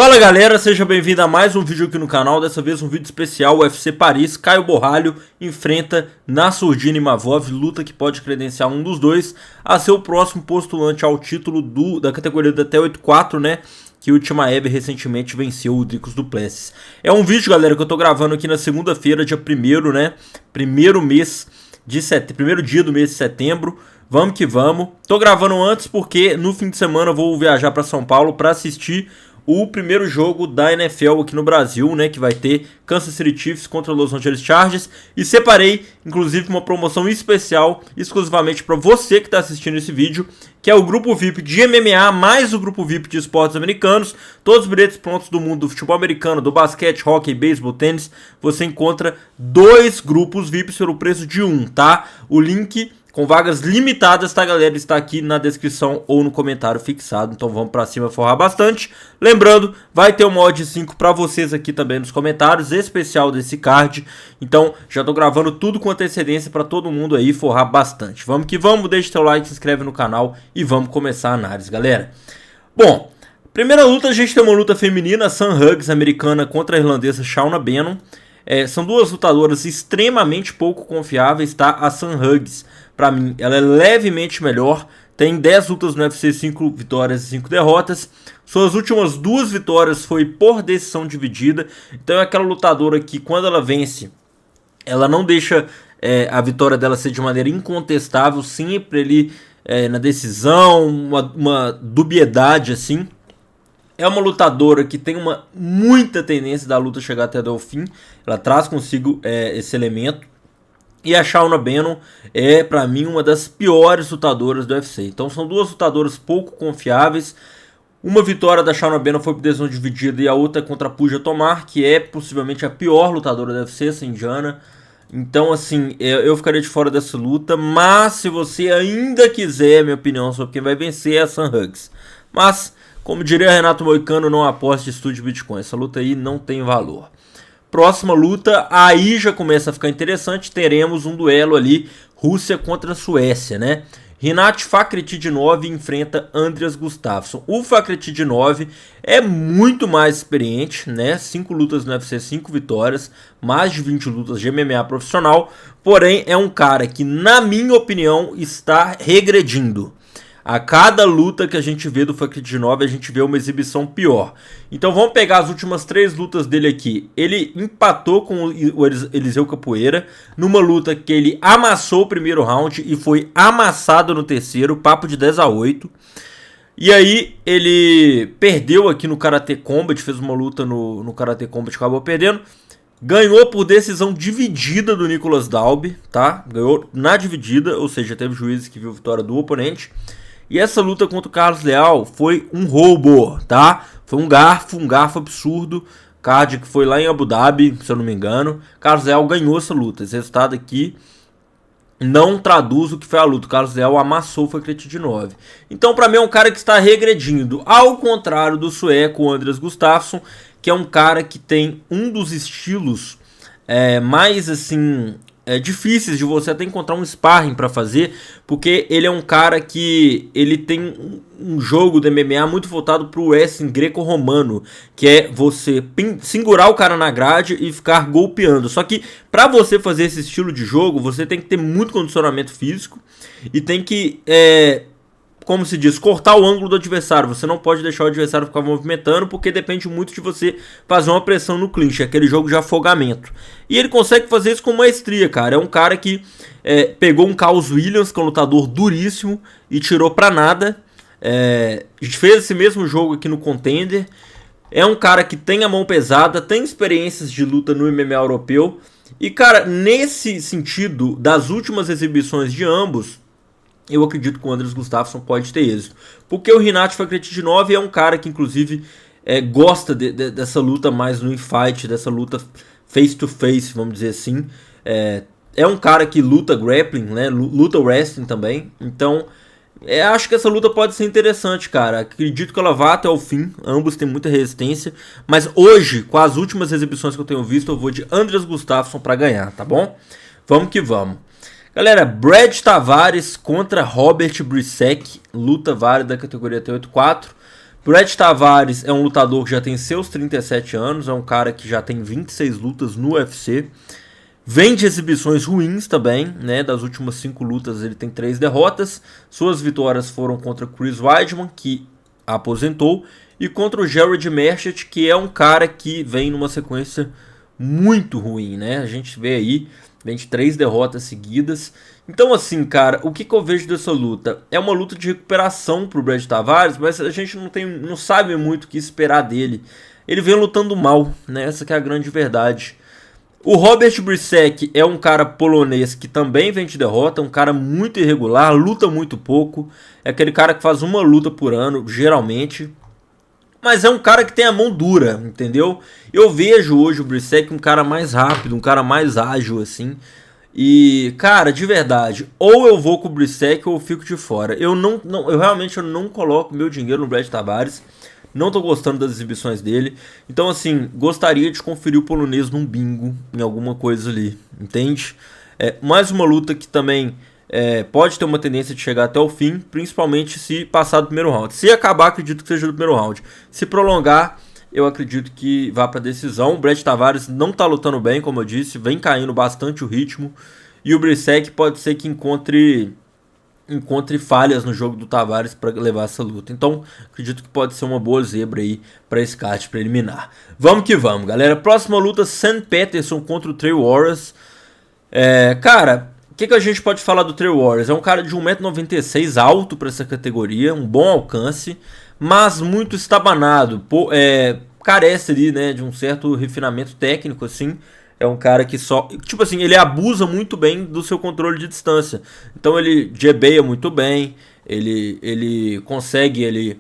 Fala galera, seja bem-vindo a mais um vídeo aqui no canal, dessa vez um vídeo especial, UFC Paris, Caio Borralho enfrenta Nassourdine Imavov, luta que pode credenciar um dos dois a ser o próximo postulante ao título da categoria do até 8-4, né, que o Chimaev recentemente venceu o Dricus du Plessis. É um vídeo, galera, que eu tô gravando aqui na segunda-feira, dia 1º, né, primeiro dia do mês de setembro. Vamos que vamos. Tô gravando antes porque no fim de semana eu vou viajar para São Paulo para assistir o primeiro jogo da NFL aqui no Brasil, né, que vai ter Kansas City Chiefs contra Los Angeles Chargers, e separei inclusive uma promoção especial exclusivamente para você que está assistindo esse vídeo, que é o grupo VIP de MMA mais o grupo VIP de esportes americanos. Todos os bilhetes prontos do mundo do futebol americano, do basquete, hockey, beisebol, tênis. Você encontra dois grupos VIPs pelo preço de um, tá? O link com vagas limitadas, tá, galera? Está aqui na descrição ou no comentário fixado. Então vamos pra cima forrar bastante. Lembrando, vai ter uma odd 5 pra vocês aqui também nos comentários, especial desse card. Então já tô gravando tudo com antecedência pra todo mundo aí forrar bastante. Vamos que vamos, deixa teu like, se inscreve no canal e vamos começar a análise, galera. Bom, primeira luta, a gente tem uma luta feminina, Sam Hughes, americana, contra a irlandesa Shauna Bannon. São duas lutadoras extremamente pouco confiáveis, tá? A Sam Hughes, pra mim, ela é levemente melhor. Tem 10 lutas no UFC, 5 vitórias e 5 derrotas. Suas últimas 2 vitórias foi por decisão dividida. Então é aquela lutadora que, quando ela vence, ela não deixa a vitória dela ser de maneira incontestável. Sempre ali na decisão, uma dubiedade assim. É uma lutadora que tem muita tendência da luta chegar até o fim. Ela traz consigo esse elemento. E a Shauna Bannon é, pra mim, uma das piores lutadoras do UFC. Então são duas lutadoras pouco confiáveis. Uma vitória da Shauna Bannon foi por decisão dividida e a outra contra a Pooja Tomar, que é possivelmente a pior lutadora do UFC, essa indiana. Então, assim, eu ficaria de fora dessa luta. Mas se você ainda quiser minha opinião sobre quem vai vencer, é a Sam Hughes. Mas, como diria Renato Moicano, não aposte, estude Bitcoin. Essa luta aí não tem valor. Próxima luta, aí já começa a ficar interessante. Teremos um duelo ali, Rússia contra Suécia, né? Rinat Fakhretdinov enfrenta Andrias Gustafsson. O Fakhretdinov é muito mais experiente, né? 5 lutas no UFC, 5 vitórias, mais de 20 lutas de MMA profissional. Porém, é um cara que, na minha opinião, está regredindo. A cada luta que a gente vê do Fakhretdinov, a gente vê uma exibição pior. Então vamos pegar as últimas 3 lutas dele aqui. Ele empatou com o Eliseu Capoeira, numa luta que ele amassou o primeiro round e foi amassado no terceiro, papo de 10-8. E aí ele perdeu aqui no Karate Combat, fez uma luta no Karate Combat, acabou perdendo. Ganhou por decisão dividida do Nicolas Dalby, tá? Ganhou na dividida, ou seja, teve juízes que viu a vitória do oponente. E essa luta contra o Carlos Leal foi um roubo, tá? Foi um garfo absurdo. Card que foi lá em Abu Dhabi, se eu não me engano. Carlos Leal ganhou essa luta. Esse resultado aqui não traduz o que foi a luta. O Carlos Leal amassou o Fakhretdinov. Então, pra mim, é um cara que está regredindo. Ao contrário do sueco Andrias Gustafsson, que é um cara que tem um dos estilos mais, assim, difíceis de você até encontrar um sparring para fazer, porque ele é um cara que ele tem um jogo de MMA muito voltado para o wrestling greco-romano, que é você segurar o cara na grade e ficar golpeando. Só que para você fazer esse estilo de jogo, você tem que ter muito condicionamento físico e tem que como se diz, cortar o ângulo do adversário. Você não pode deixar o adversário ficar movimentando, porque depende muito de você fazer uma pressão no clinch, aquele jogo de afogamento. E ele consegue fazer isso com maestria, cara. É um cara que pegou um Carlos Williams, que é um lutador duríssimo, e tirou pra nada. A gente fez esse mesmo jogo aqui no Contender. É um cara que tem a mão pesada, tem experiências de luta no MMA europeu. E, cara, nesse sentido, das últimas exibições de ambos, eu acredito que o Andrias Gustafsson pode ter êxito. Porque o Rinat Fakhretdinov é um cara que, inclusive, gosta dessa luta mais no infight, dessa luta face to face, vamos dizer assim. É um cara que luta grappling, né? Luta wrestling também. Então, acho que essa luta pode ser interessante, cara. Acredito que ela vá até o fim. Ambos têm muita resistência. Mas hoje, com as últimas exibições que eu tenho visto, eu vou de Andrias Gustafsson pra ganhar, tá bom? Vamos que vamos. Galera, Brad Tavares contra Robert Bricek, luta válida da categoria T84. Brett Tavares é um lutador que já tem seus 37 anos, é um cara que já tem 26 lutas no UFC. Vem de exibições ruins também, né? Das últimas 5 lutas ele tem 3 derrotas. Suas vitórias foram contra Chris Weidman, que aposentou, e contra o Jared Merchant, que é um cara que vem numa sequência muito ruim, né? A gente vê aí, vem de 3 derrotas seguidas. Então assim, cara, o que eu vejo dessa luta? É uma luta de recuperação pro Brett Tavares, mas a gente não sabe muito o que esperar dele. Ele vem lutando mal, né? Essa que é a grande verdade. O Robert Bryczek é um cara polonês que também vem de derrota, um cara muito irregular, luta muito pouco. É aquele cara que faz uma luta por ano, geralmente. Mas é um cara que tem a mão dura, entendeu? Eu vejo hoje o Bryczek um cara mais rápido, um cara mais ágil, assim. E, cara, de verdade, ou eu vou com o Bryczek ou eu fico de fora. Eu realmente não coloco meu dinheiro no Brett Tavares. Não tô gostando das exibições dele. Então, assim, gostaria de conferir o polonês num bingo, em alguma coisa ali, entende? Mais uma luta que também pode ter uma tendência de chegar até o fim, principalmente se passar do primeiro round. Se acabar, acredito que seja do primeiro round. Se prolongar, eu acredito que vá pra decisão. O Brett Tavares não tá lutando bem, como eu disse, vem caindo bastante o ritmo. E o Bryczek pode ser que encontre falhas no jogo do Tavares para levar essa luta. Então, acredito que pode ser uma boa zebra aí para esse card preliminar. Vamos que vamos, galera. Próxima luta, Sam Peterson contra o Trey Warriors. Cara, o que a gente pode falar do Trey Warriors? É um cara de 1,96 m, alto para essa categoria, um bom alcance, mas muito estabanado. Carece ali, né, de um certo refinamento técnico, assim. É um cara que só... Tipo assim, ele abusa muito bem do seu controle de distância. Então ele jabeia muito bem. Ele consegue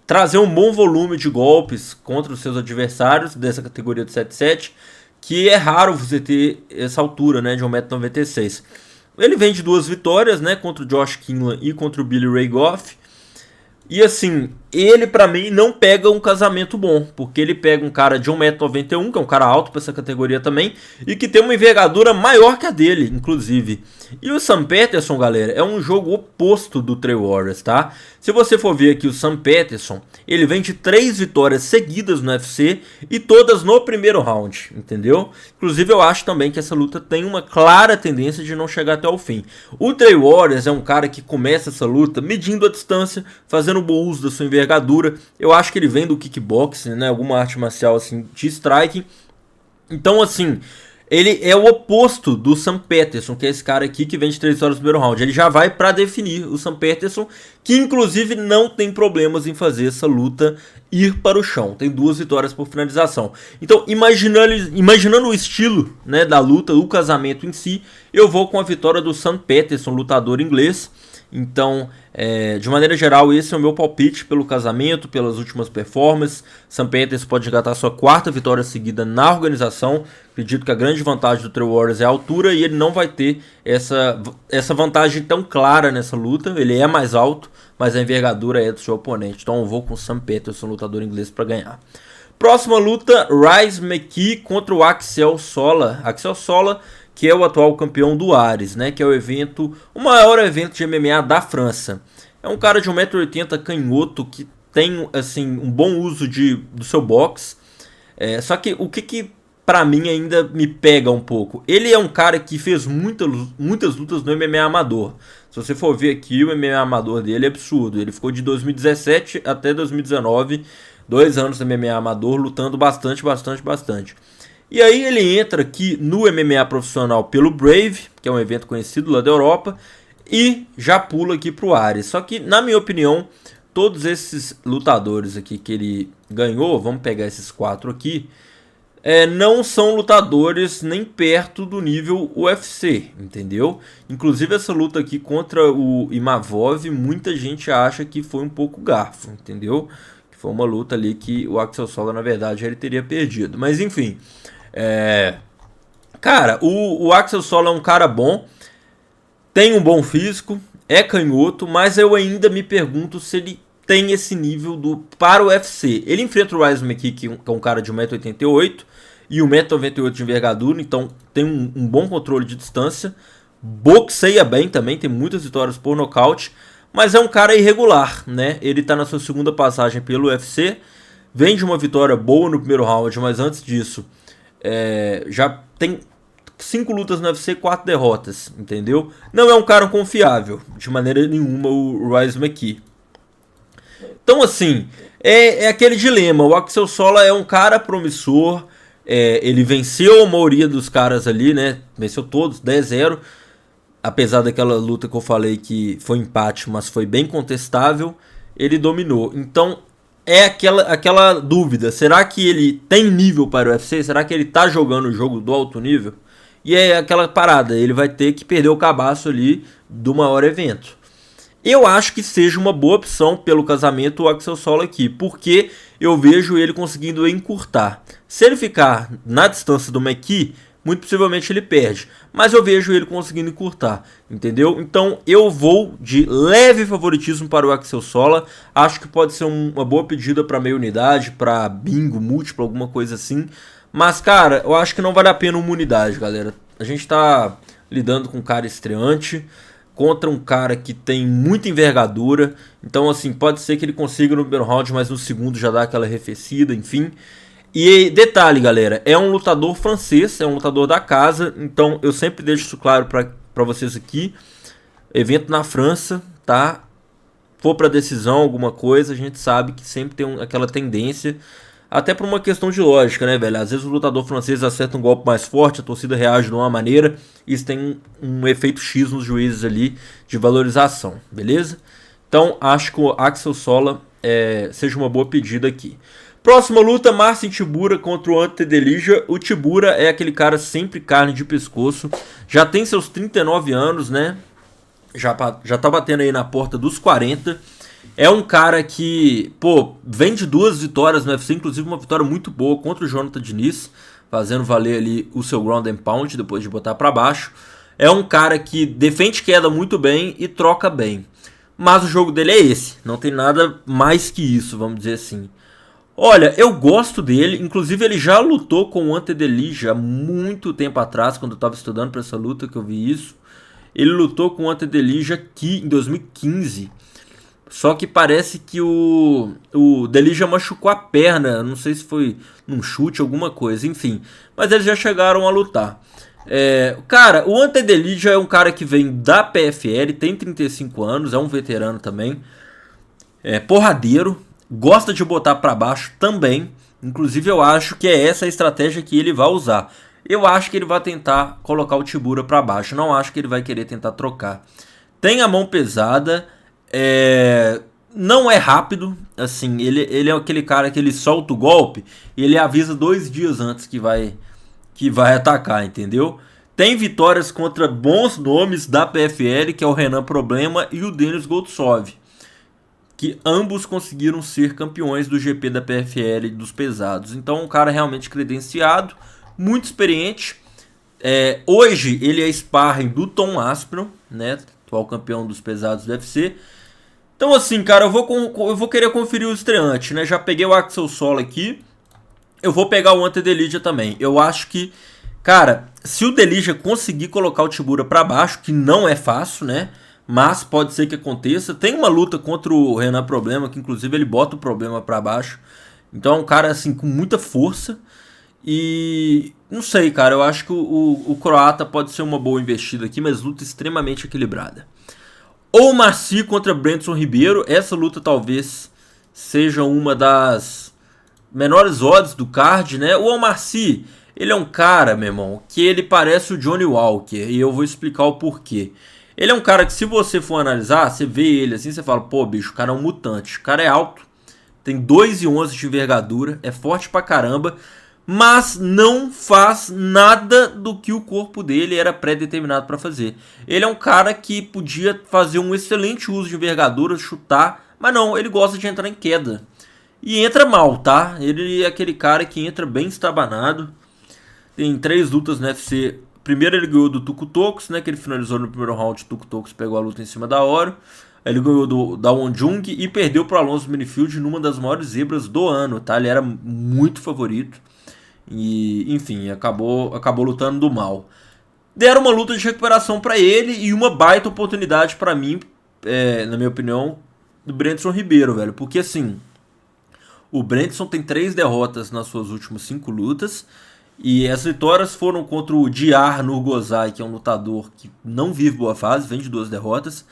trazer um bom volume de golpes contra os seus adversários dessa categoria de 7-7. Que é raro você ter essa altura, né, de 1,96 m. Ele vem de 2 vitórias, né, contra o Josh Kinlan e contra o Billy Ray Goff. E assim, ele pra mim não pega um casamento bom, porque ele pega um cara de 1,91 m, que é um cara alto pra essa categoria também, e que tem uma envergadura maior que a dele, inclusive. E o Sam Peterson, galera, é um jogo oposto do Trey Warriors, tá? Se você for ver aqui o Sam Peterson, ele vem de 3 vitórias seguidas no UFC e todas no primeiro round, entendeu? Inclusive eu acho também que essa luta tem uma clara tendência de não chegar até o fim. O Trey Warriors é um cara que começa essa luta medindo a distância, fazendo bom uso da sua envergadura. Eu acho que ele vem do kickboxing, né? Alguma arte marcial assim de striking. Então assim, ele é o oposto do Sam Peterson, que é esse cara aqui que vem de 3 vitórias no primeiro round. Ele já vai pra definir o Sam Peterson, que inclusive não tem problemas em fazer essa luta ir para o chão. Tem 2 vitórias por finalização. Então, imaginando o estilo, né, da luta, o casamento em si, eu vou com a vitória do Sam Peterson, lutador inglês. Então, de maneira geral, esse é o meu palpite pelo casamento, pelas últimas performances. Sam Peterson pode engatar sua 4ª vitória seguida na organização. Acredito que a grande vantagem do Trey Warriors é a altura e ele não vai ter essa vantagem tão clara nessa luta. Ele é mais alto, mas a envergadura é do seu oponente. Então eu vou com o Sam Peterson, lutador inglês, para ganhar. Próxima luta, Rhys McKee contra o Axel Sola. Axel Sola, que é o atual campeão do Ares, né? Que é o maior evento de MMA da França. É um cara de 1,80 m, canhoto, que tem assim um bom uso do seu boxe. Só que o que pra mim ainda me pega um pouco? Ele é um cara que fez muitas lutas no MMA amador. Se você for ver aqui, o MMA amador dele é absurdo. Ele ficou de 2017 até 2019, 2 anos no MMA amador, lutando bastante. E aí ele entra aqui no MMA profissional pelo Brave, que é um evento conhecido lá da Europa, e já pula aqui pro Ares. Só que, na minha opinião, todos esses lutadores aqui que ele ganhou, vamos pegar esses 4 aqui, não são lutadores nem perto do nível UFC, entendeu? Inclusive essa luta aqui contra o Imavov, muita gente acha que foi um pouco garfo, entendeu? Que foi uma luta ali que o Axel Sola, na verdade, ele teria perdido. Mas enfim... Cara, o Axel Sola é um cara bom, tem um bom físico, é canhoto, mas eu ainda me pergunto se ele tem esse nível para o UFC. Ele enfrenta o Rhys McKee, que é um cara de 1,88 m e 1,98 m de envergadura, então tem um bom controle de distância, boxeia bem também, tem muitas vitórias por nocaute, mas é um cara irregular, né? Ele tá na sua segunda passagem pelo UFC, vem de uma vitória boa no primeiro round, mas antes disso, já tem 5 lutas no UFC, 4 derrotas, entendeu? Não é um cara confiável, de maneira nenhuma, o Rhys McKee. Então, assim, é aquele dilema. O Axel Sola é um cara promissor, ele venceu a maioria dos caras ali, né? Venceu todos, 10-0. Apesar daquela luta que eu falei que foi empate, mas foi bem contestável, ele dominou. Então, é aquela dúvida. Será que ele tem nível para o UFC? Será que ele tá jogando o jogo do alto nível? E é aquela parada, ele vai ter que perder o cabaço ali do maior evento. Eu acho que seja uma boa opção pelo casamento o Axel Sola aqui, porque eu vejo ele conseguindo encurtar. Se ele ficar na distância do McKee, muito possivelmente ele perde. Mas eu vejo ele conseguindo encurtar, entendeu? Então eu vou de leve favoritismo para o Axel Sola. Acho que pode ser uma boa pedida para meia unidade, para bingo, múltiplo, alguma coisa assim. Mas, cara, eu acho que não vale a pena uma unidade, galera. A gente tá lidando com um cara estreante contra um cara que tem muita envergadura. Então, assim, pode ser que ele consiga no primeiro round, mas no segundo já dá aquela arrefecida, enfim. E detalhe, galera, é um lutador francês, é um lutador da casa. Então, eu sempre deixo isso claro pra vocês aqui. Evento na França, tá? For pra decisão, alguma coisa, a gente sabe que sempre tem aquela tendência. Até por uma questão de lógica, né, velho? Às vezes o lutador francês acerta um golpe mais forte, a torcida reage de uma maneira, e isso tem um efeito X nos juízes ali de valorização, beleza? Então, acho que o Axel Sola seja uma boa pedida aqui. Próxima luta, Marcin Tybura contra o Ante Delija. O Tybura é aquele cara sempre carne de pescoço, já tem seus 39 anos, né? Já tá batendo aí na porta dos 40. É um cara que, pô, vem de 2 vitórias no UFC, inclusive uma vitória muito boa contra o Jonathan Diniz, fazendo valer ali o seu ground and pound depois de botar pra baixo. É um cara que defende queda muito bem e troca bem. Mas o jogo dele é esse, não tem nada mais que isso, vamos dizer assim. Olha, eu gosto dele, inclusive ele já lutou com o Ante Delija há muito tempo atrás, quando eu tava estudando pra essa luta que eu vi isso. Ele lutou com o Ante Delija aqui em 2015. Só que parece que o Delija machucou a perna, não sei se foi num chute, alguma coisa, enfim. Mas eles já chegaram a lutar. Cara, o Ante Delija é um cara que vem da PFL, tem 35 anos, é um veterano também. É porradeiro, gosta de botar pra baixo também. Inclusive eu acho que é essa a estratégia que ele vai usar. Eu acho que ele vai tentar colocar o Tybura pra baixo, não acho que ele vai querer tentar trocar. Tem a mão pesada... não é rápido, assim, ele é aquele cara que ele solta o golpe e ele avisa 2 dias antes que vai atacar, entendeu? Tem vitórias contra bons nomes da PFL, que é o Renan Problema e o Denis Goltsov, que ambos conseguiram ser campeões do GP da PFL dos pesados. Então um cara realmente credenciado, muito experiente. Hoje ele é sparring do Tom Aspinall, né, atual campeão dos pesados do UFC. Então assim, cara, eu vou querer conferir o estreante, né? Já peguei o Axel Sola aqui. Eu vou pegar o Ante Delija também. Eu acho que, cara, se o Delija conseguir colocar o Tybura pra baixo, que não é fácil, né? Mas pode ser que aconteça. Tem uma luta contra o Renan Problema, que inclusive ele bota o Problema pra baixo. Então é um cara, assim, com muita força. E não sei, cara, eu acho que o croata pode ser uma boa investida aqui, mas luta extremamente equilibrada. Omar Sy contra Brandson Ribeiro. Essa luta talvez seja uma das menores odds do card, né? O Omar Sy, ele é um cara, meu irmão, que ele parece o Johnny Walker. E eu vou explicar o porquê. Ele é um cara que, se você for analisar, você vê ele assim, você fala, pô, bicho, o cara é um mutante. O cara é alto, tem 2,11 de envergadura, é forte pra caramba, mas não faz nada do que o corpo dele era pré-determinado para fazer. Ele é um cara que podia fazer um excelente uso de envergadura, chutar, mas não, ele gosta de entrar em queda. E entra mal, tá? Ele é aquele cara que entra bem estabanado. Tem 3 lutas no UFC. Primeiro ele ganhou do Tuco Tocos, né, que ele finalizou no primeiro round, o Tuco Tocos pegou a luta em cima da hora. Ele ganhou da Won Jung e perdeu para Alonso Minifield numa das maiores zebras do ano, tá? Ele era muito favorito. E, enfim, acabou lutando do mal. Deram uma luta de recuperação para ele e uma baita oportunidade para mim na minha opinião, do Brandson Ribeiro, velho. Porque assim, o Brandson tem 3 derrotas nas suas últimas 5 lutas. E as vitórias foram contra o Diar Nurgozai, que é um lutador que não vive boa fase, vem de 2 derrotas.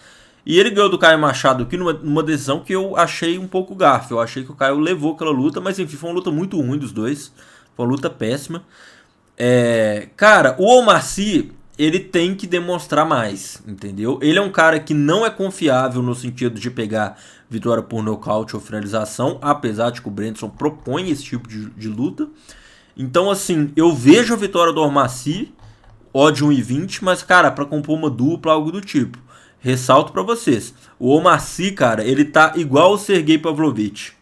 E ele ganhou do Caio Machado aqui numa decisão que eu achei um pouco garfo. Eu achei que o Caio levou aquela luta, mas enfim, foi uma luta muito ruim dos dois. Foi uma luta péssima. Cara, o Omar Sy, ele tem que demonstrar mais, entendeu? Ele é um cara que não é confiável no sentido de pegar vitória por nocaute ou finalização, apesar de que o Brandson propõe esse tipo de luta. Então, assim, eu vejo a vitória do Omar Sy, odd 1,20, mas, cara, pra compor uma dupla, algo do tipo. Ressalto pra vocês, o Omar Sy, cara, ele tá igual o Sergei Pavlovich.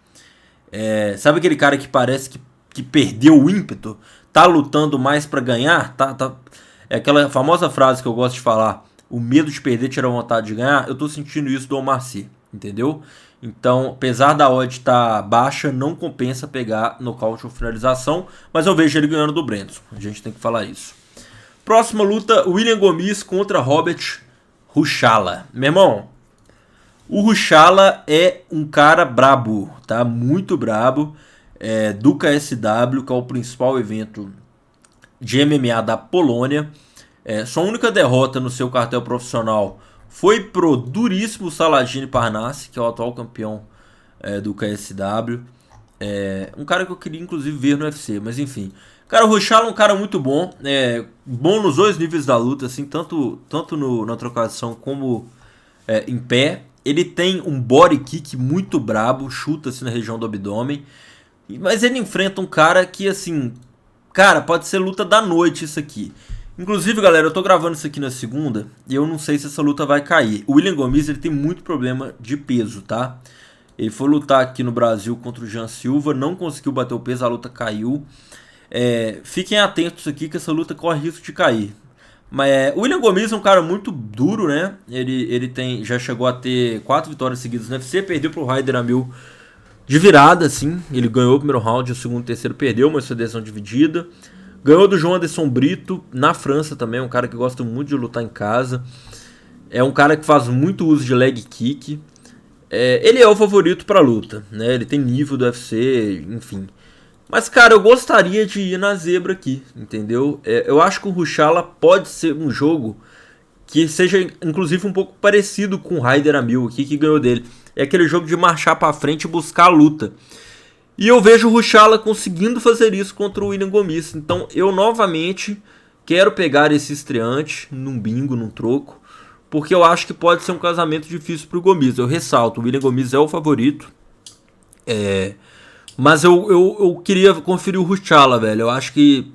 Sabe aquele cara que parece que perdeu o ímpeto? Tá lutando mais pra ganhar? É aquela famosa frase que eu gosto de falar, o medo de perder tira a vontade de ganhar. Eu tô sentindo isso do Omar Sy, entendeu? Então, apesar da odd estar baixa, não compensa pegar nocaute ou finalização, mas eu vejo ele ganhando do Brandson. A gente tem que falar isso. Próxima luta, William Gomis contra Robert Ruchala. Meu irmão, o Ruchala é um cara brabo, tá? Muito brabo. Do KSW, que é o principal evento de MMA da Polônia. Sua única derrota no seu cartel profissional foi pro duríssimo Saladin Parnasse, que é o atual campeão do KSW. Um cara que eu queria inclusive ver no UFC, mas enfim. Cara, o Ruchala é um cara muito bom. Bom nos 2 níveis da luta, assim, tanto na trocação como em pé. Ele tem um body kick muito brabo, chuta assim na região do abdômen. Mas ele enfrenta um cara que, assim, cara, pode ser luta da noite isso aqui. Inclusive, galera, eu tô gravando isso aqui na segunda e eu não sei se essa luta vai cair. O William Gomis, ele tem muito problema de peso, tá? Ele foi lutar aqui no Brasil contra o Jean Silva, não conseguiu bater o peso, a luta caiu. Fiquem atentos aqui que essa luta corre risco de cair. Mas o William Gomis é um cara muito duro, né? Ele já chegou a ter 4 vitórias seguidas no UFC, perdeu pro Raider Amil de virada, assim. Ele ganhou o primeiro round, o segundo e o terceiro perdeu, mas foi decisão dividida. Ganhou do João Anderson Brito, na França também, um cara que gosta muito de lutar em casa. É um cara que faz muito uso de leg kick. Ele é o favorito pra luta, né? Ele tem nível do UFC, enfim. Mas, cara, eu gostaria de ir na zebra aqui, entendeu? Eu acho que o Ruchala pode ser um jogo que seja, inclusive, um pouco parecido com o Raider Amil aqui, que ganhou dele. É aquele jogo de marchar pra frente e buscar a luta. E eu vejo o Ruchala conseguindo fazer isso contra o William Gomis. Então, eu novamente quero pegar esse estreante num bingo, num troco, porque eu acho que pode ser um casamento difícil pro Gomis. Eu ressalto, o William Gomis é o favorito. Mas eu queria conferir o Ruchala, velho. Eu acho que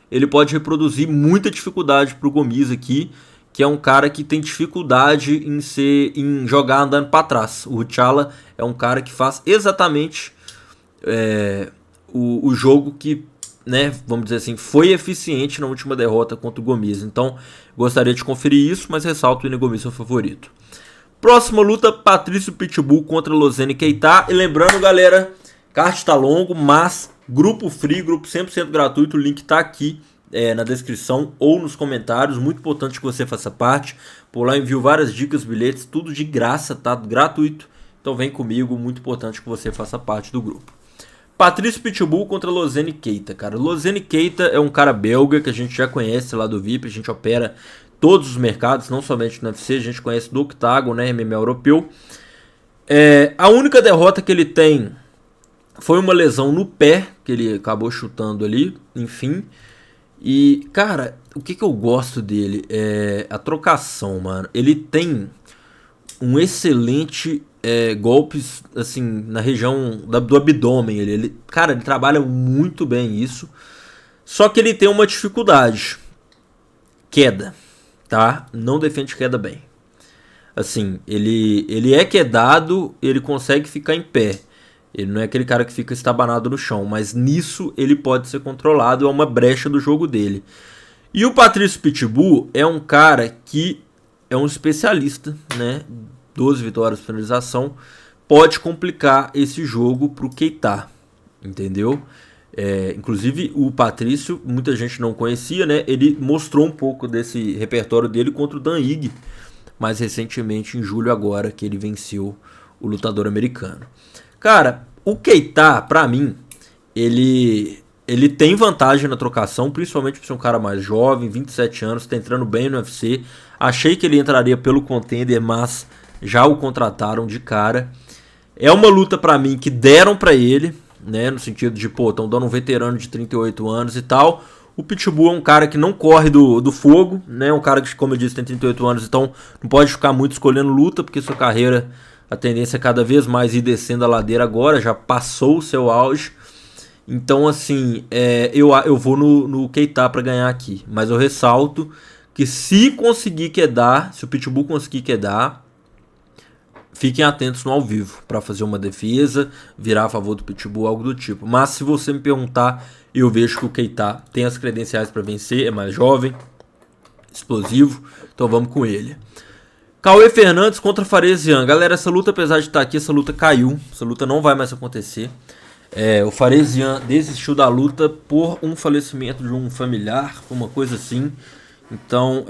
ele pode reproduzir muita dificuldade pro Gomis aqui, que é um cara que tem dificuldade em jogar andando para trás. O Ruchala é um cara que faz exatamente o jogo que, né, vamos dizer assim, foi eficiente na última derrota contra o Gomis. Então, gostaria de conferir isso, mas ressalto o William Gomis é o favorito. Próxima luta, Patrício Pitbull contra Lozane Keita. E lembrando, galera, card tá longo, mas grupo free, grupo 100% gratuito, o link tá aqui na descrição ou nos comentários. Muito importante que você faça parte. Por lá envio várias dicas, bilhetes, tudo de graça, tá? Gratuito. Então vem comigo, muito importante que você faça parte do grupo. Patrício Pitbull contra Lozane Keita, cara. Lozane Keita é um cara belga que a gente já conhece lá do VIP, a gente opera todos os mercados, não somente no UFC, a gente conhece do Octagon, né, MMA europeu. A única derrota que ele tem foi uma lesão no pé, que ele acabou chutando ali, enfim. E, cara, o que eu gosto dele é a trocação, mano. Ele tem um excelente golpes, assim, na região do abdômen. Cara, ele trabalha muito bem isso. Só que ele tem uma dificuldade. Queda, tá? Não defende queda bem. Assim, ele é quedado, ele consegue ficar em pé. Ele não é aquele cara que fica estabanado no chão, mas nisso ele pode ser controlado, é uma brecha do jogo dele. E o Patrício Pitbull é um cara que é um especialista, né? 12 vitórias, finalização, pode complicar esse jogo pro Keita, entendeu? Inclusive o Patrício, muita gente não conhecia, né? Ele mostrou um pouco desse repertório dele contra o Dan Ige, mais recentemente em julho agora que ele venceu o lutador americano. Cara, o Keita, pra mim, ele tem vantagem na trocação, principalmente por ser um cara mais jovem, 27 anos, tá entrando bem no UFC. Achei que ele entraria pelo contender, mas já o contrataram de cara. É uma luta pra mim que deram pra ele, né, no sentido de, pô, estão dando um veterano de 38 anos e tal. O Pitbull é um cara que não corre do fogo, né, um cara que, como eu disse, tem 38 anos, então não pode ficar muito escolhendo luta, porque sua carreira, a tendência é cada vez mais ir descendo a ladeira agora, já passou o seu auge. Então, assim, eu vou no Keita pra ganhar aqui, mas eu ressalto que se conseguir quedar, se o Pitbull conseguir quedar, fiquem atentos no ao vivo para fazer uma defesa, virar a favor do Pitbull, algo do tipo. Mas se você me perguntar, eu vejo que o Keita tem as credenciais para vencer, é mais jovem, explosivo, então vamos com ele. Cauê Fernandes contra Faresian. Galera, essa luta, apesar de estar aqui, essa luta caiu, essa luta não vai mais acontecer. O Faresian desistiu da luta por um falecimento de um familiar, uma coisa assim. Então,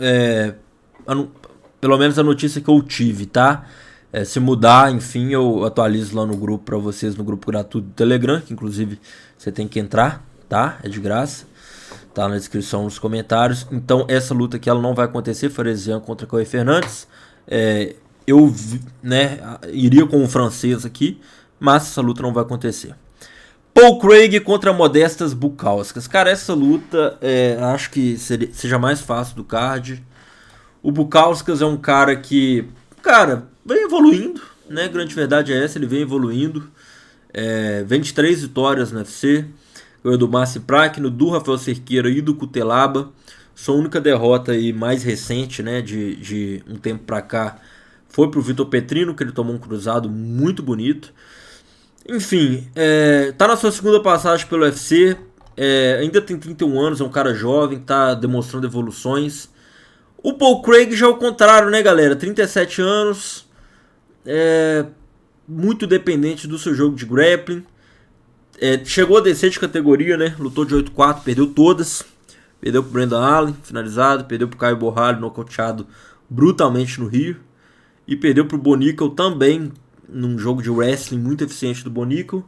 pelo menos a notícia que eu tive, tá? Se mudar, enfim, eu atualizo lá no grupo pra vocês, no grupo gratuito do Telegram, que inclusive você tem que entrar, tá? É de graça. Tá na descrição, nos comentários. Então, essa luta aqui ela não vai acontecer, Faresian contra Cauê Fernandes. Eu iria com o francês aqui, mas essa luta não vai acontecer. Paul Craig contra Modestas Bukauskas. Cara, essa luta acho que seja mais fácil do card. O Bukauskas é um cara que, vem evoluindo, né? Grande verdade é essa, ele vem evoluindo. 23 vitórias no UFC. Ganhou do Marci Prakno, do Rafael Cerqueira e do Cutelaba. Sua única derrota aí mais recente, né? De um tempo pra cá, foi pro Vitor Petrino, que ele tomou um cruzado muito bonito. Enfim, tá na sua segunda passagem pelo UFC, ainda tem 31 anos, é um cara jovem, tá demonstrando evoluções. O Paul Craig já é o contrário, né, galera? 37 anos, muito dependente do seu jogo de grappling. Chegou a descer de categoria, né? Lutou de 8-4, perdeu todas. Perdeu pro Brendan Allen, finalizado. Perdeu pro Caio Borralho, nocauteado brutalmente no Rio. E perdeu pro Bonical também, num jogo de wrestling muito eficiente do Bonical.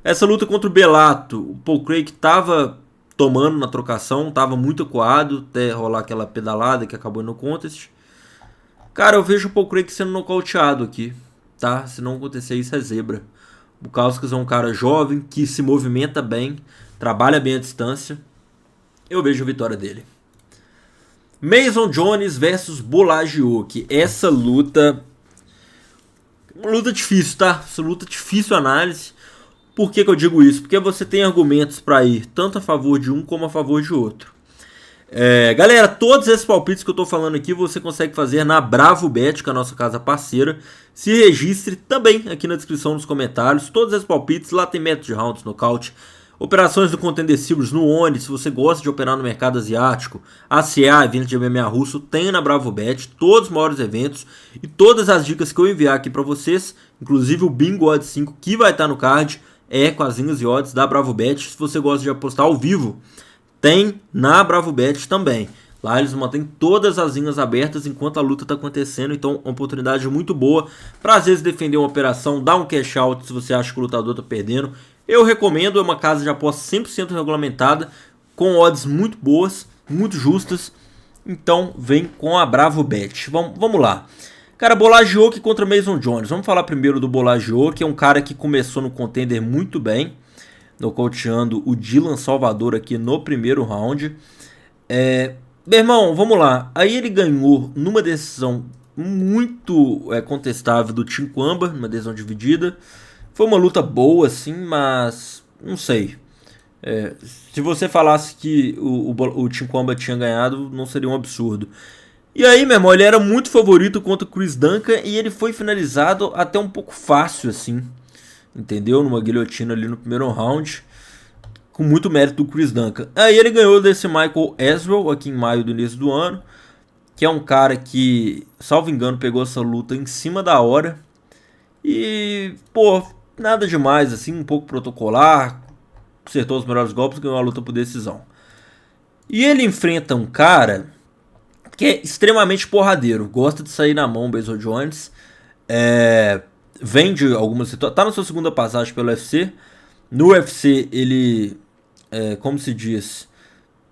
Essa luta contra o Bellato, o Paul Craig tava tomando na trocação, tava muito acuado, até rolar aquela pedalada que acabou no contest. Cara, eu vejo o Paul Craig sendo nocauteado aqui, tá? Se não acontecer isso, é zebra. O Bukauskas é um cara jovem, que se movimenta bem, trabalha bem à distância. Eu vejo a vitória dele. Mason Jones versus Bolagiuk. Essa luta... Uma luta difícil, tá? Essa luta difícil análise. Por que eu digo isso? Porque você tem argumentos para ir tanto a favor de um como a favor de outro. Galera, todos esses palpites que eu tô falando aqui você consegue fazer na Bravo Bet, que é a nossa casa parceira. Se registre também aqui na descrição, nos comentários. Todos esses palpites, lá tem método de rounds, nocaute, operações do Contender Series no ONI. Se você gosta de operar no mercado asiático, ACA, evento de MMA russo, tem na Bravo Bet todos os maiores eventos e todas as dicas que eu enviar aqui para vocês, inclusive o Bingo Odds 5 que vai estar no card, com as linhas e odds da Bravo Bet. Se você gosta de apostar ao vivo, tem na Bravo Bet também. Lá eles mantêm todas as linhas abertas enquanto a luta está acontecendo. Então, uma oportunidade muito boa para às vezes defender uma operação, dar um cash out se você acha que o lutador está perdendo. Eu recomendo, é uma casa de aposta 100% regulamentada, com odds muito boas, muito justas. Então, vem com a Bravo Bet. Vamos lá. Cara, Bolagiuk contra Mason Jones. Vamos falar primeiro do Bolagiuk, que é um cara que começou no Contender muito bem, nocauteando o Dylan Salvador aqui no primeiro round. Meu irmão, vamos lá. Aí ele ganhou numa decisão muito contestável do Chinquamba, numa decisão dividida. Foi uma luta boa, assim, mas não sei. Se você falasse que o Chinquamba tinha ganhado, não seria um absurdo. E aí, meu irmão, ele era muito favorito contra o Chris Duncan e ele foi finalizado até um pouco fácil, assim. Entendeu? Numa guilhotina ali no primeiro round. Com muito mérito do Chris Duncan. Aí ele ganhou desse Michael Ezreal aqui em maio do início do ano. Que é um cara que, salvo engano, pegou essa luta em cima da hora. E, pô, nada demais, assim, um pouco protocolar. Acertou os melhores golpes, ganhou a luta por decisão. E ele enfrenta um cara que é extremamente porradeiro. Gosta de sair na mão, Basel Jones. Vem de algumas situações. Tá na sua segunda passagem pelo UFC. No UFC ele, como se diz,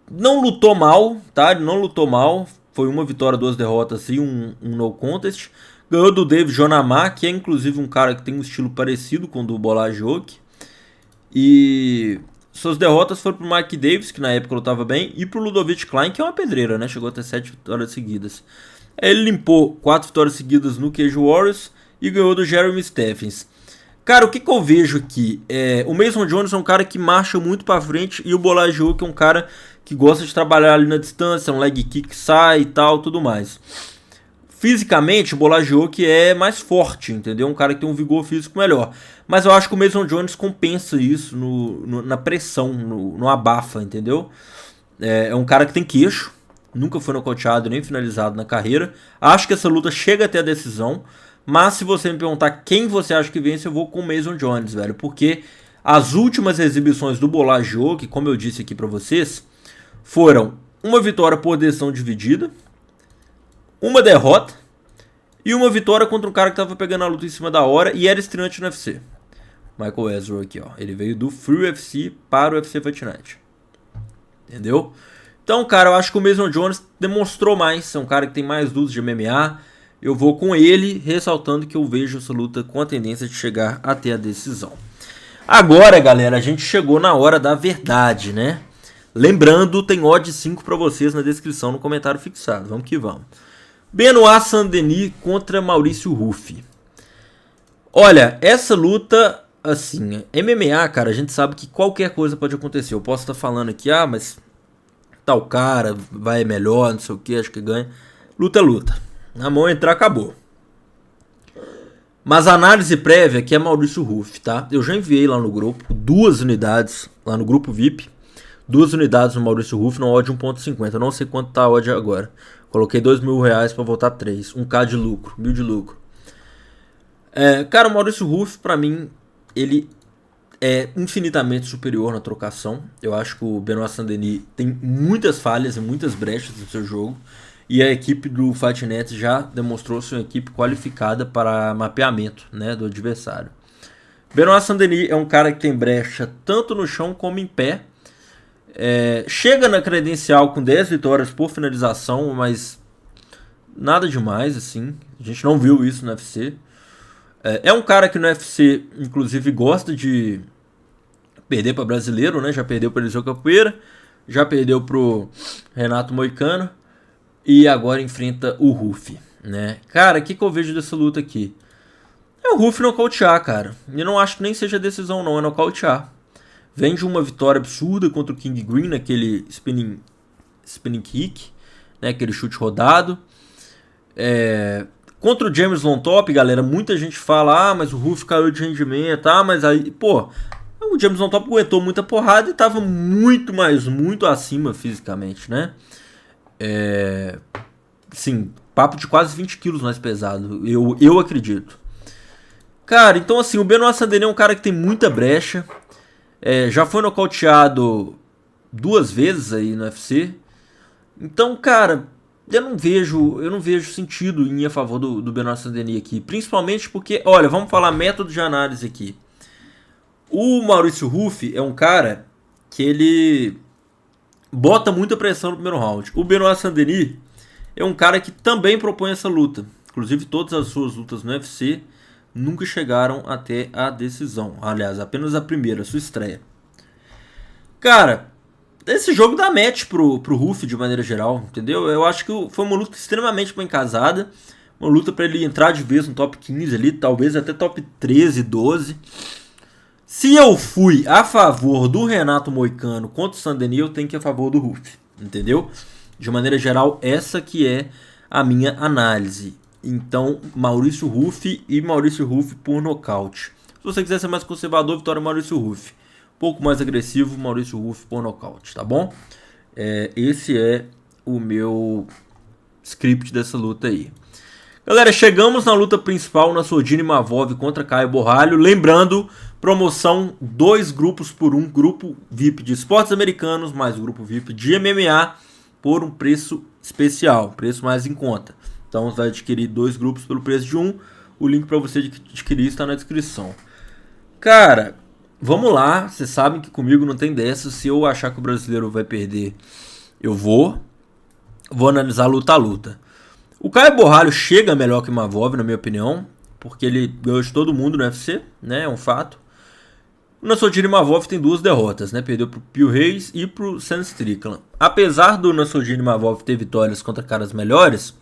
não lutou mal, tá? Ele não lutou mal. Foi uma vitória, 2 derrotas e um no contest. Ganhou do Dave Jonamar, que é inclusive um cara que tem um estilo parecido com o do Bolajoki. E suas derrotas foram pro Mike Davis, que na época lutava bem, e pro Ludovic Klein, que é uma pedreira, né? Chegou até 7 vitórias seguidas. Ele limpou 4 vitórias seguidas no Cage Warriors e ganhou do Jeremy Stephens. Cara, o que eu vejo aqui? O Mason Jones é um cara que marcha muito pra frente e o Bolajoki é um cara que gosta de trabalhar ali na distância, um leg kick que sai e tal, tudo mais. Fisicamente, o Bolajoki é mais forte, entendeu? Um cara que tem um vigor físico melhor. Mas eu acho que o Mason Jones compensa isso na pressão, no abafa, entendeu? É um cara que tem queixo, nunca foi nocauteado nem finalizado na carreira. Acho que essa luta chega até a decisão. Mas se você me perguntar quem você acha que vence, eu vou com o Mason Jones, velho. Porque as últimas exibições do Bolajoki, como eu disse aqui pra vocês, foram uma vitória por decisão dividida, uma derrota e uma vitória contra um cara que tava pegando a luta em cima da hora e era estreante no UFC. Michael Ezra aqui, ó. Ele veio do Free UFC para o UFC Fight Night. Entendeu? Então, cara, eu acho que o Mason Jones demonstrou mais. É um cara que tem mais lutas de MMA. Eu vou com ele, ressaltando que eu vejo essa luta com a tendência de chegar até a decisão. Agora, galera, a gente chegou na hora da verdade, né? Lembrando, tem odd 5 para vocês na descrição, no comentário fixado. Vamos que vamos. Benoit Saint-Denis contra Maurício Ruffi. Olha, essa luta, assim, MMA, cara, a gente sabe que qualquer coisa pode acontecer. Eu posso estar falando aqui, mas tal cara vai melhor, não sei o que, acho que ganha. Luta é luta. Na mão entrar, acabou. Mas a análise prévia aqui é Maurício Ruffi, tá? Eu já enviei lá no grupo 2 unidades, lá no grupo VIP. 2 unidades no Maurício Ruffi no odd 1.50. Eu não sei quanto tá a odd agora. Coloquei R$2.000 para voltar 3. 1k de lucro, 1.000 de lucro. Cara, o Maurício Ruffi, pra mim, ele é infinitamente superior na trocação. Eu acho que o Benoit Saint-Denis tem muitas falhas e muitas brechas no seu jogo. E a equipe do Fightnet já demonstrou ser uma equipe qualificada para mapeamento, né, do adversário. Benoit Saint-Denis é um cara que tem brecha tanto no chão como em pé. Chega na credencial com 10 vitórias por finalização, mas nada demais, assim. A gente não viu isso no UFC. É um cara que no UFC, inclusive, gosta de perder para brasileiro, né? Já perdeu para Eliseu Capoeira, já perdeu pro Renato Moicano e agora enfrenta o Ruffi, né? Cara, o que eu vejo dessa luta aqui? É o Ruffi nocautear, cara. E não acho que nem seja decisão, não. É nocautear. Vem de uma vitória absurda contra o King Green, naquele spinning kick, né? Aquele chute rodado. Contra o James Lontop, galera, muita gente fala, mas o Ruffi caiu de rendimento, mas aí, pô, o James Lontop aguentou muita porrada e tava muito acima fisicamente, né? Sim, papo de quase 20 quilos mais pesado, eu acredito. Cara, então assim, o Benoit Saint-Denis é um cara que tem muita brecha, já foi nocauteado 2 vezes aí no UFC. Então, cara, eu não vejo sentido em ir a favor do Benoit Saint-Denis aqui. Principalmente porque, olha, vamos falar método de análise aqui. O Maurício Ruffi é um cara que ele bota muita pressão no primeiro round. O Benoit Saint-Denis é um cara que também propõe essa luta. Inclusive, todas as suas lutas no UFC nunca chegaram até a decisão. Aliás, apenas a primeira, a sua estreia. Cara, esse jogo dá match pro Ruffi de maneira geral, entendeu? Eu acho que foi uma luta extremamente bem casada. Uma luta para ele entrar de vez no top 15 ali, talvez até top 13, 12. Se eu fui a favor do Renato Moicano contra o Saint-Denis, eu tenho que ir a favor do Ruffi, entendeu? De maneira geral, essa que é a minha análise. Então, Maurício Ruffi e Maurício Ruffi por nocaute. Se você quiser ser mais conservador, vitória Maurício Ruffi. Um pouco mais agressivo, Maurício Ruffi por nocaute, tá bom? Esse é o meu script dessa luta aí. Galera, chegamos na luta principal, na Sordini Mavov contra Caio Borralho. Lembrando, promoção 2 grupos por 1, grupo VIP de esportes americanos, mais o grupo VIP de MMA, por um preço especial, preço mais em conta. Então você vai adquirir 2 grupos pelo preço de um. O link para você adquirir está na descrição. Cara, vamos lá. Vocês sabem que comigo não tem dessa. Se eu achar que o brasileiro vai perder, eu vou analisar luta a luta. O Caio Borralho chega melhor que o Imavov, na minha opinião, porque ele ganhou de todo mundo no UFC, né? É um fato. O Nassourdine Imavov tem 2 derrotas, né? Perdeu pro Pio Reis e pro Sam Strickland. Apesar do Nassourdine Imavov ter vitórias contra caras melhores,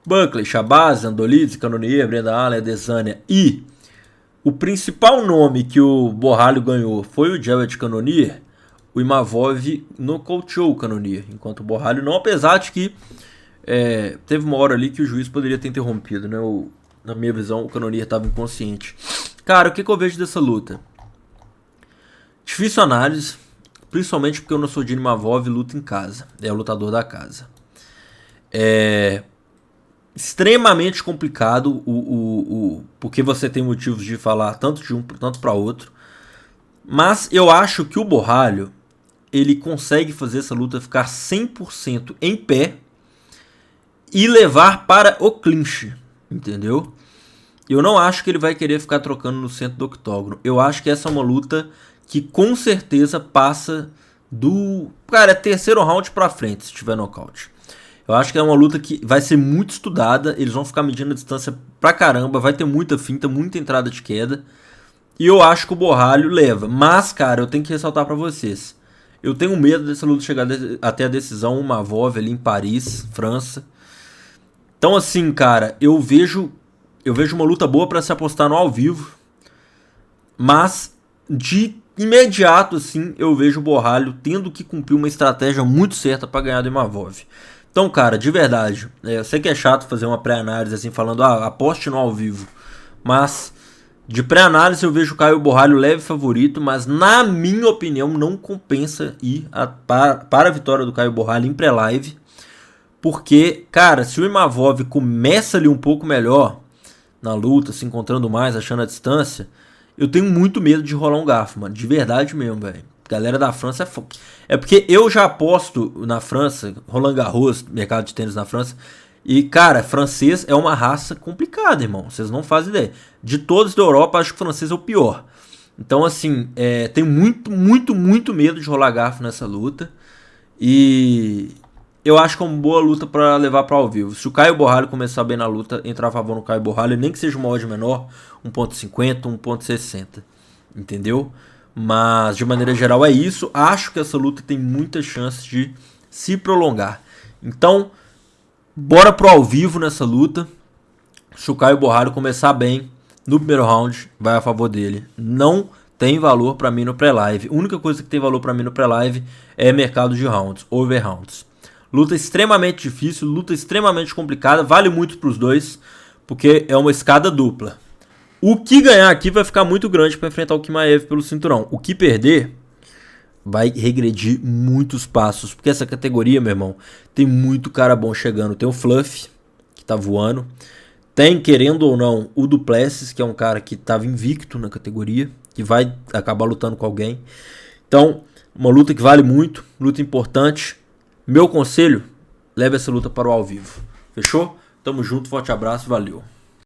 Buckley, Shabazz, Andolidze, Cannonier, Brenda Allen, Adesanya e o principal nome que o Borralho ganhou foi o Jared Cannonier, o Imavov nocauteou o Cannonier, enquanto o Borralho não, apesar de que teve uma hora ali que o juiz poderia ter interrompido, né? Na minha visão, o Cannonier estava inconsciente. Cara, o que eu vejo dessa luta? Difícil análise, principalmente porque o Nassourdine Imavov luta em casa, é o lutador da casa. É extremamente complicado, porque você tem motivos de falar tanto de um tanto para outro. Mas eu acho que o Borralho, ele consegue fazer essa luta ficar 100% em pé e levar para o clinch, entendeu? Eu não acho que ele vai querer ficar trocando no centro do octógono. Eu acho que essa é uma luta que com certeza passa do... Cara, é terceiro round pra frente se tiver nocaute. Eu acho que é uma luta que vai ser muito estudada. Eles vão ficar medindo a distância pra caramba. Vai ter muita finta, muita entrada de queda. E eu acho que o Borralho leva. Mas, cara, eu tenho que ressaltar pra vocês. Eu tenho medo dessa luta chegar até a decisão. Uma Imavov ali em Paris, França. Então, assim, cara, eu vejo uma luta boa pra se apostar no ao vivo. Mas, de imediato, assim, eu vejo o Borralho tendo que cumprir uma estratégia muito certa pra ganhar do Imavov. Então, cara, de verdade, eu sei que é chato fazer uma pré-análise assim, falando, aposte no ao vivo. Mas, de pré-análise, eu vejo o Caio Borralho leve favorito, mas, na minha opinião, não compensa ir para a vitória do Caio Borralho em pré-live. Porque, cara, se o Imavov começa ali um pouco melhor na luta, se encontrando mais, achando a distância, eu tenho muito medo de rolar um garfo, mano. De verdade mesmo, velho. Galera da França é foda. É porque eu já aposto na França, Roland Garros, mercado de tênis na França. E, cara, francês é uma raça complicada, irmão. Vocês não fazem ideia. De todos da Europa, acho que o francês é o pior. Então, assim, tenho muito medo de rolar garfo nessa luta. E eu acho que é uma boa luta pra levar pra ao vivo. Se o Caio Borralho começar bem na luta, entrar a favor no Caio Borralho, nem que seja uma odd menor, 1.50, 1.60. Entendeu? Mas, de maneira geral, é isso. Acho que essa luta tem muitas chances de se prolongar. Então, bora pro ao vivo nessa luta. Se o Caio Borralho começar bem no primeiro round, vai a favor dele. Não tem valor pra mim no pré-live. A única coisa que tem valor pra mim no pré-live é mercado de rounds, over rounds. Luta extremamente difícil, luta extremamente complicada. Vale muito pros dois, porque é uma escada dupla. O que ganhar aqui vai ficar muito grande para enfrentar o Chimaev pelo cinturão. O que perder vai regredir muitos passos. Porque essa categoria, meu irmão, tem muito cara bom chegando. Tem o Fluff, que tá voando. Tem, querendo ou não, o Duplessis, que é um cara que tava invicto na categoria. Que vai acabar lutando com alguém. Então, uma luta que vale muito. Luta importante. Meu conselho, leve essa luta para o ao vivo. Fechou? Tamo junto, forte abraço, valeu.